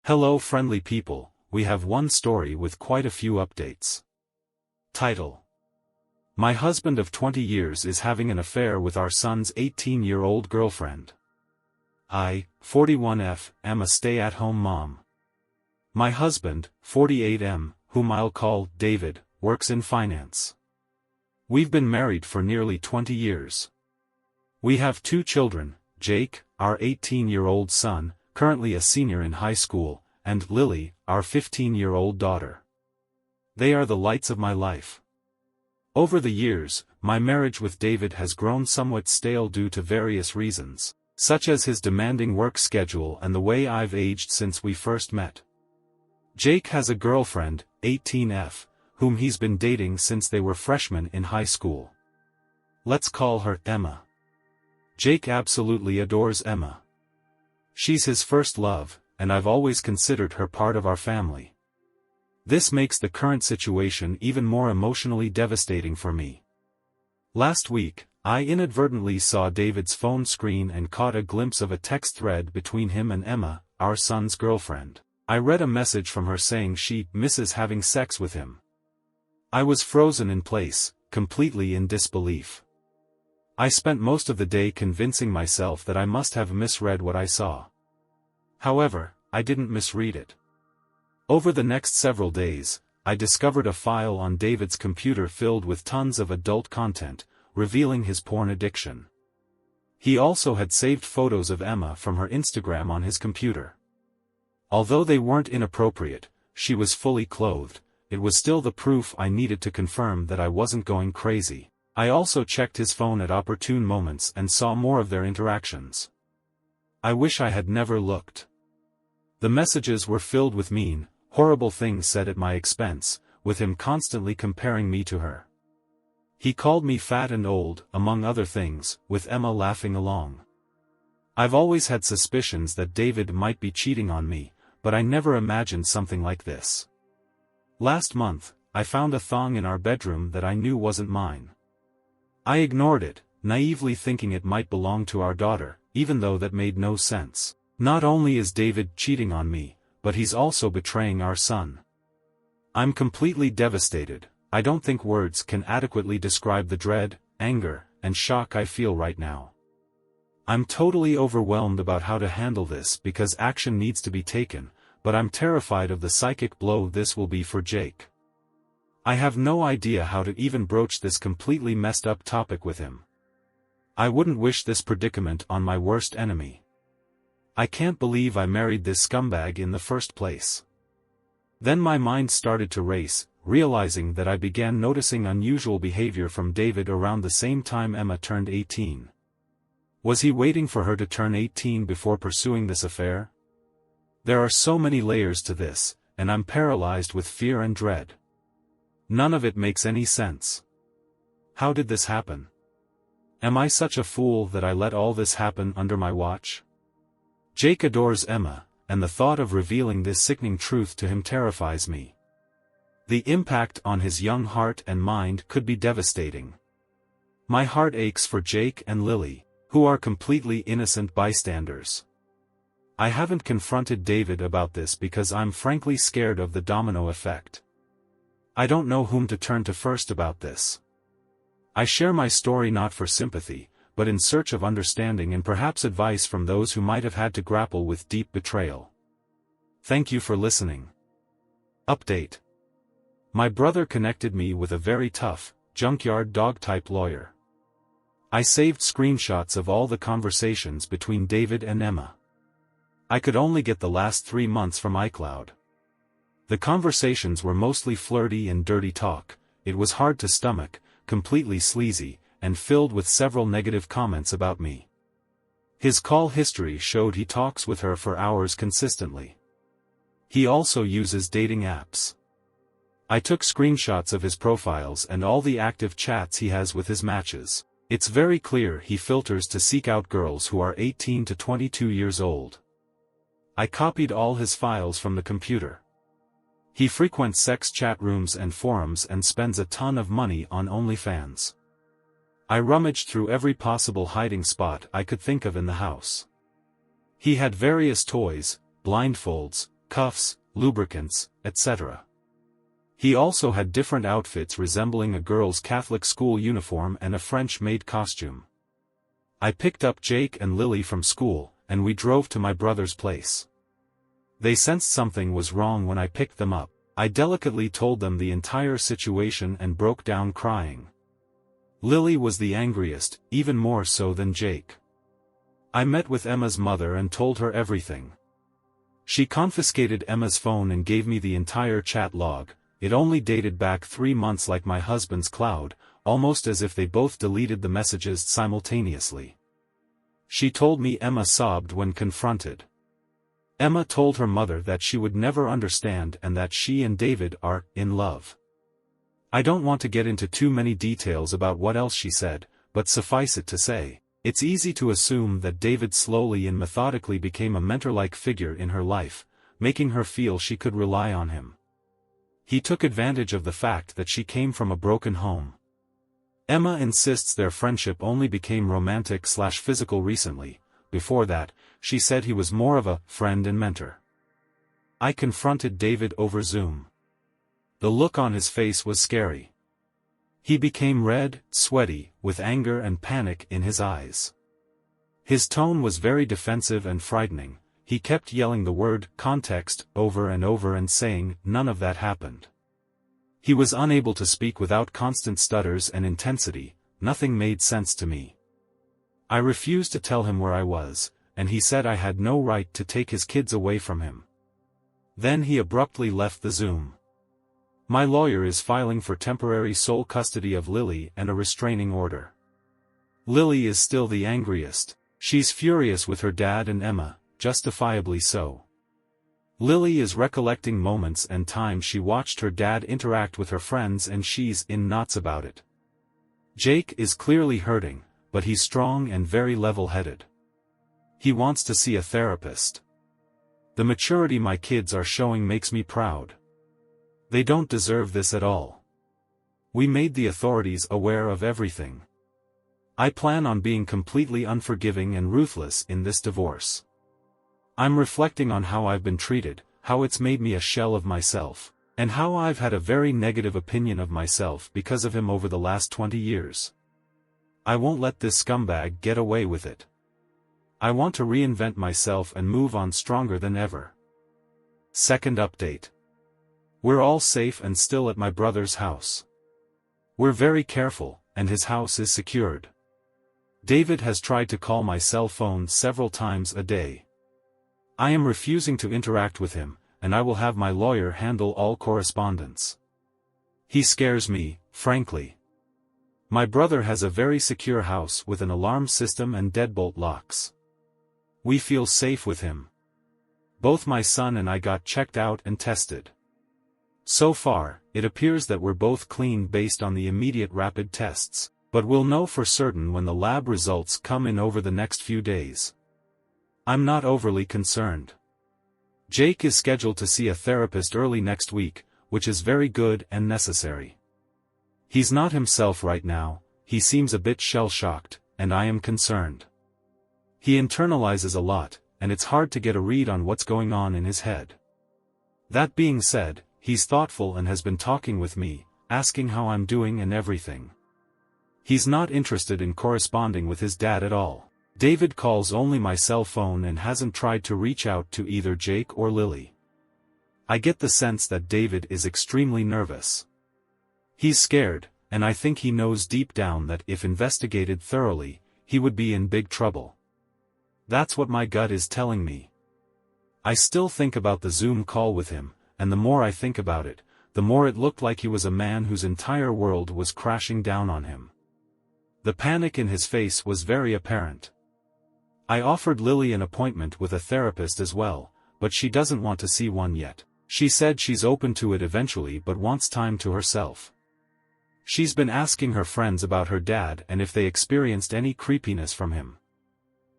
Hello friendly people, we have one story with quite a few updates. Title: My husband of 20 years is having an affair with our son's 18-year-old girlfriend. I, 41F, am a stay-at-home mom. My husband, 48M, whom I'll call David, works in finance. We've been married for nearly 20 years. We have two children, Jake, our 18-year-old son, currently a senior in high school, and Lily, our 15-year-old daughter. They are the lights of my life. Over the years, my marriage with David has grown somewhat stale due to various reasons, such as his demanding work schedule and the way I've aged since we first met. Jake has a girlfriend, 18F, whom he's been dating since they were freshmen in high school. Let's call her Emma. Jake absolutely adores Emma. She's his first love, and I've always considered her part of our family. This makes the current situation even more emotionally devastating for me. Last week, I inadvertently saw David's phone screen and caught a glimpse of a text thread between him and Emma, our son's girlfriend. I read a message from her saying she misses having sex with him. I was frozen in place, completely in disbelief. I spent most of the day convincing myself that I must have misread what I saw. However, I didn't misread it. Over the next several days, I discovered a file on David's computer filled with tons of adult content, revealing his porn addiction. He also had saved photos of Emma from her Instagram on his computer. Although they weren't inappropriate, she was fully clothed, it was still the proof I needed to confirm that I wasn't going crazy. I also checked his phone at opportune moments and saw more of their interactions. I wish I had never looked. The messages were filled with mean, horrible things said at my expense, with him constantly comparing me to her. He called me fat and old, among other things, with Emma laughing along. I've always had suspicions that David might be cheating on me, but I never imagined something like this. Last month, I found a thong in our bedroom that I knew wasn't mine. I ignored it, naively thinking it might belong to our daughter, even though that made no sense. Not only is David cheating on me, but he's also betraying our son. I'm completely devastated. I don't think words can adequately describe the dread, anger, and shock I feel right now. I'm totally overwhelmed about how to handle this because action needs to be taken, but I'm terrified of the psychic blow this will be for Jake. I have no idea how to even broach this completely messed up topic with him. I wouldn't wish this predicament on my worst enemy. I can't believe I married this scumbag in the first place. Then my mind started to race, realizing that I began noticing unusual behavior from David around the same time Emma turned 18. Was he waiting for her to turn 18 before pursuing this affair? There are so many layers to this, and I'm paralyzed with fear and dread. None of it makes any sense. How did this happen? Am I such a fool that I let all this happen under my watch? Jake adores Emma, and the thought of revealing this sickening truth to him terrifies me. The impact on his young heart and mind could be devastating. My heart aches for Jake and Lily, who are completely innocent bystanders. I haven't confronted David about this because I'm frankly scared of the domino effect. I don't know whom to turn to first about this. I share my story not for sympathy, but in search of understanding and perhaps advice from those who might have had to grapple with deep betrayal. Thank you for listening. Update. My brother connected me with a very tough, junkyard dog-type lawyer. I saved screenshots of all the conversations between David and Emma. I could only get the last 3 months from iCloud. The conversations were mostly flirty and dirty talk. It was hard to stomach, completely sleazy, and filled with several negative comments about me. His call history showed he talks with her for hours consistently. He also uses dating apps. I took screenshots of his profiles and all the active chats he has with his matches. It's very clear he filters to seek out girls who are 18 to 22 years old. I copied all his files from the computer. He frequents sex chat rooms and forums and spends a ton of money on OnlyFans. I rummaged through every possible hiding spot I could think of in the house. He had various toys, blindfolds, cuffs, lubricants, etc. He also had different outfits resembling a girl's Catholic school uniform and a French-made costume. I picked up Jake and Lily from school, and we drove to my brother's place. They sensed something was wrong when I picked them up. I delicately told them the entire situation and broke down crying. Lily was the angriest, even more so than Jake. I met with Emma's mother and told her everything. She confiscated Emma's phone and gave me the entire chat log. It only dated back 3 months, like my husband's cloud, almost as if they both deleted the messages simultaneously. She told me Emma sobbed when confronted. Emma told her mother that she would never understand and that she and David are in love. I don't want to get into too many details about what else she said, but suffice it to say, it's easy to assume that David slowly and methodically became a mentor-like figure in her life, making her feel she could rely on him. He took advantage of the fact that she came from a broken home. Emma insists their friendship only became romantic/physical recently. Before that, she said he was more of a friend and mentor. I confronted David over Zoom. The look on his face was scary. He became red, sweaty, with anger and panic in his eyes. His tone was very defensive and frightening. He kept yelling the word context over and over and saying none of that happened. He was unable to speak without constant stutters and intensity. Nothing made sense to me. I refused to tell him where I was, and he said I had no right to take his kids away from him. Then he abruptly left the Zoom. My lawyer is filing for temporary sole custody of Lily and a restraining order. Lily is still the angriest. She's furious with her dad and Emma, justifiably so. Lily is recollecting moments and times she watched her dad interact with her friends, and she's in knots about it. Jake is clearly hurting, but he's strong and very level-headed. He wants to see a therapist. The maturity my kids are showing makes me proud. They don't deserve this at all. We made the authorities aware of everything. I plan on being completely unforgiving and ruthless in this divorce. I'm reflecting on how I've been treated, how it's made me a shell of myself, and how I've had a very negative opinion of myself because of him over the last 20 years. I won't let this scumbag get away with it. I want to reinvent myself and move on stronger than ever. Second update. We're all safe and still at my brother's house. We're very careful, and his house is secured. David has tried to call my cell phone several times a day. I am refusing to interact with him, and I will have my lawyer handle all correspondence. He scares me, frankly. My brother has a very secure house with an alarm system and deadbolt locks. We feel safe with him. Both my son and I got checked out and tested. So far, it appears that we're both clean based on the immediate rapid tests, but we'll know for certain when the lab results come in over the next few days. I'm not overly concerned. Jake is scheduled to see a therapist early next week, which is very good and necessary. He's not himself right now, he seems a bit shell-shocked, and I am concerned. He internalizes a lot, and it's hard to get a read on what's going on in his head. That being said, he's thoughtful and has been talking with me, asking how I'm doing and everything. He's not interested in corresponding with his dad at all. David calls only my cell phone and hasn't tried to reach out to either Jake or Lily. I get the sense that David is extremely nervous. He's scared, and I think he knows deep down that if investigated thoroughly, he would be in big trouble. That's what my gut is telling me. I still think about the Zoom call with him, and the more I think about it, the more it looked like he was a man whose entire world was crashing down on him. The panic in his face was very apparent. I offered Lily an appointment with a therapist as well, but she doesn't want to see one yet. She said she's open to it eventually but wants time to herself. She's been asking her friends about her dad and if they experienced any creepiness from him.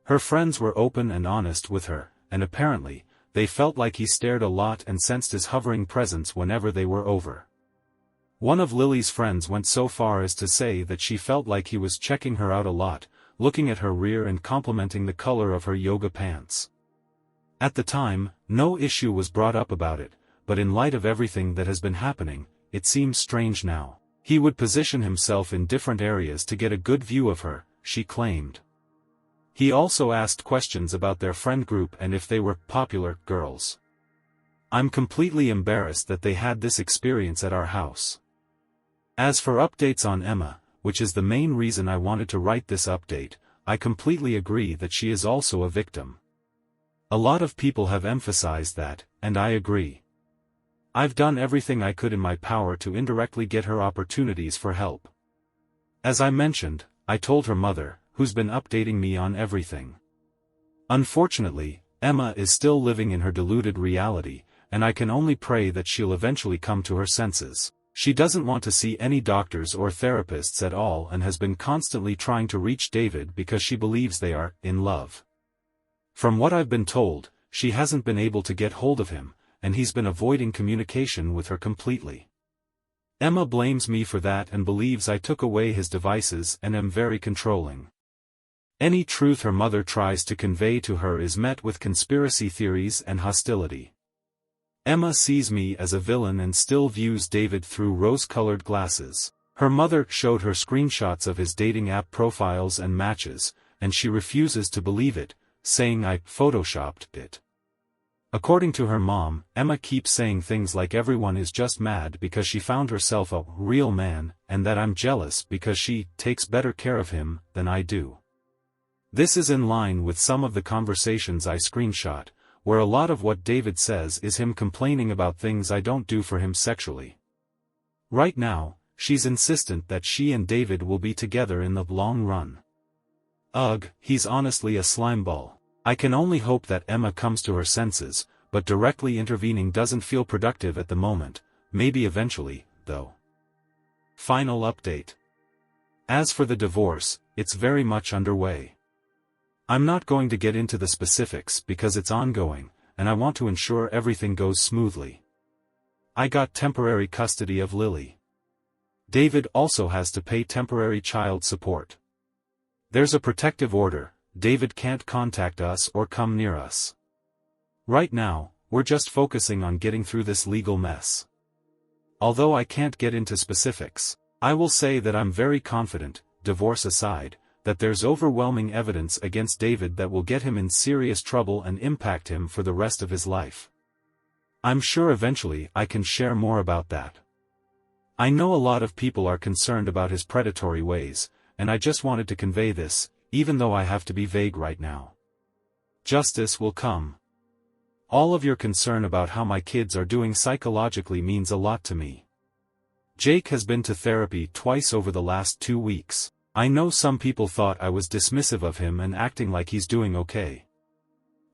Her friends were open and honest with her, and apparently, they felt like he stared a lot and sensed his hovering presence whenever they were over. One of Lily's friends went so far as to say that she felt like he was checking her out a lot, looking at her rear and complimenting the color of her yoga pants. At the time, no issue was brought up about it, but in light of everything that has been happening, it seems strange now. He would position himself in different areas to get a good view of her, she claimed. He also asked questions about their friend group and if they were popular girls. I'm completely embarrassed that they had this experience at our house. As for updates on Emma, which is the main reason I wanted to write this update, I completely agree that she is also a victim. A lot of people have emphasized that, and I agree. I've done everything I could in my power to indirectly get her opportunities for help. As I mentioned, I told her mother, who's been updating me on everything. Unfortunately, Emma is still living in her deluded reality, and I can only pray that she'll eventually come to her senses. She doesn't want to see any doctors or therapists at all and has been constantly trying to reach David because she believes they are in love. From what I've been told, she hasn't been able to get hold of him, and he's been avoiding communication with her completely. Emma blames me for that and believes I took away his devices and am very controlling. Any truth her mother tries to convey to her is met with conspiracy theories and hostility. Emma sees me as a villain and still views David through rose-colored glasses. Her mother showed her screenshots of his dating app profiles and matches, and she refuses to believe it, saying I photoshopped it. According to her mom, Emma keeps saying things like everyone is just mad because she found herself a real man, and that I'm jealous because she takes better care of him than I do. This is in line with some of the conversations I screenshot, where a lot of what David says is him complaining about things I don't do for him sexually. Right now, she's insistent that she and David will be together in the long run. Ugh, he's honestly a slimeball. I can only hope that Emma comes to her senses, but directly intervening doesn't feel productive at the moment, maybe eventually, though. Final update. As for the divorce, it's very much underway. I'm not going to get into the specifics because it's ongoing, and I want to ensure everything goes smoothly. I got temporary custody of Lily. David also has to pay temporary child support. There's a protective order. David can't contact us or come near us. Right now, we're just focusing on getting through this legal mess. Although I can't get into specifics, I will say that I'm very confident, divorce aside, that there's overwhelming evidence against David that will get him in serious trouble and impact him for the rest of his life. I'm sure eventually I can share more about that. I know a lot of people are concerned about his predatory ways, and I just wanted to convey this, even though I have to be vague right now. Justice will come. All of your concern about how my kids are doing psychologically means a lot to me. Jake has been to therapy twice over the last 2 weeks. I know some people thought I was dismissive of him and acting like he's doing okay.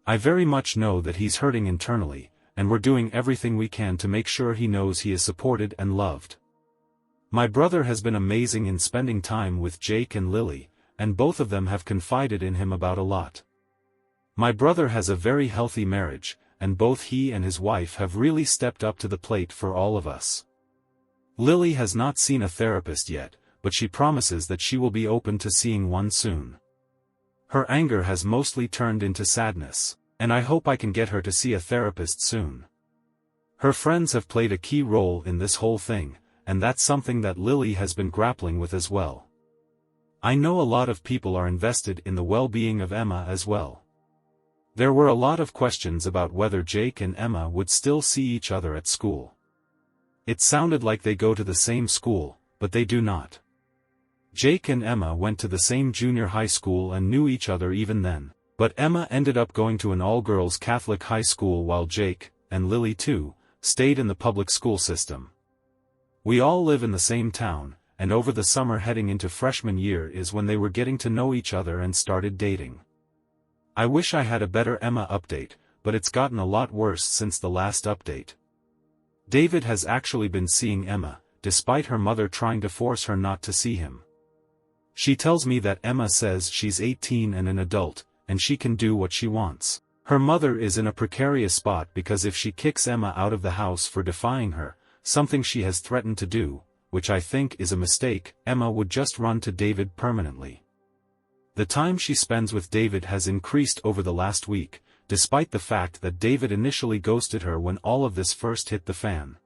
I very much know that he's hurting internally, and we're doing everything we can to make sure he knows he is supported and loved. My brother has been amazing in spending time with Jake and Lily, and both of them have confided in him about a lot. My brother has a very healthy marriage, and both he and his wife have really stepped up to the plate for all of us. Lily has not seen a therapist yet, but she promises that she will be open to seeing one soon. Her anger has mostly turned into sadness, and I hope I can get her to see a therapist soon. Her friends have played a key role in this whole thing, and that's something that Lily has been grappling with as well. I know a lot of people are invested in the well-being of Emma as well. There were a lot of questions about whether Jake and Emma would still see each other at school. It sounded like they go to the same school, but they do not. Jake and Emma went to the same junior high school and knew each other even then, but Emma ended up going to an all-girls Catholic high school while Jake, and Lily too, stayed in the public school system. We all live in the same town, and over the summer heading into freshman year is when they were getting to know each other and started dating. I wish I had a better Emma update, but it's gotten a lot worse since the last update. David has actually been seeing Emma, despite her mother trying to force her not to see him. She tells me that Emma says she's 18 and an adult, and she can do what she wants. Her mother is in a precarious spot because if she kicks Emma out of the house for defying her, something she has threatened to do, which I think is a mistake, Emma would just run to David permanently. The time she spends with David has increased over the last week, despite the fact that David initially ghosted her when all of this first hit the fan.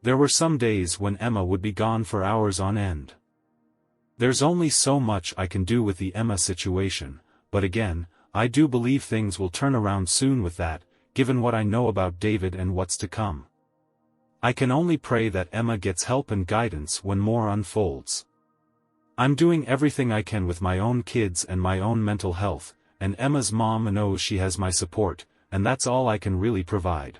There were some days when Emma would be gone for hours on end. There's only so much I can do with the Emma situation, but again, I do believe things will turn around soon with that, given what I know about David and what's to come. I can only pray that Emma gets help and guidance when more unfolds. I'm doing everything I can with my own kids and my own mental health, and Emma's mom knows she has my support, and that's all I can really provide.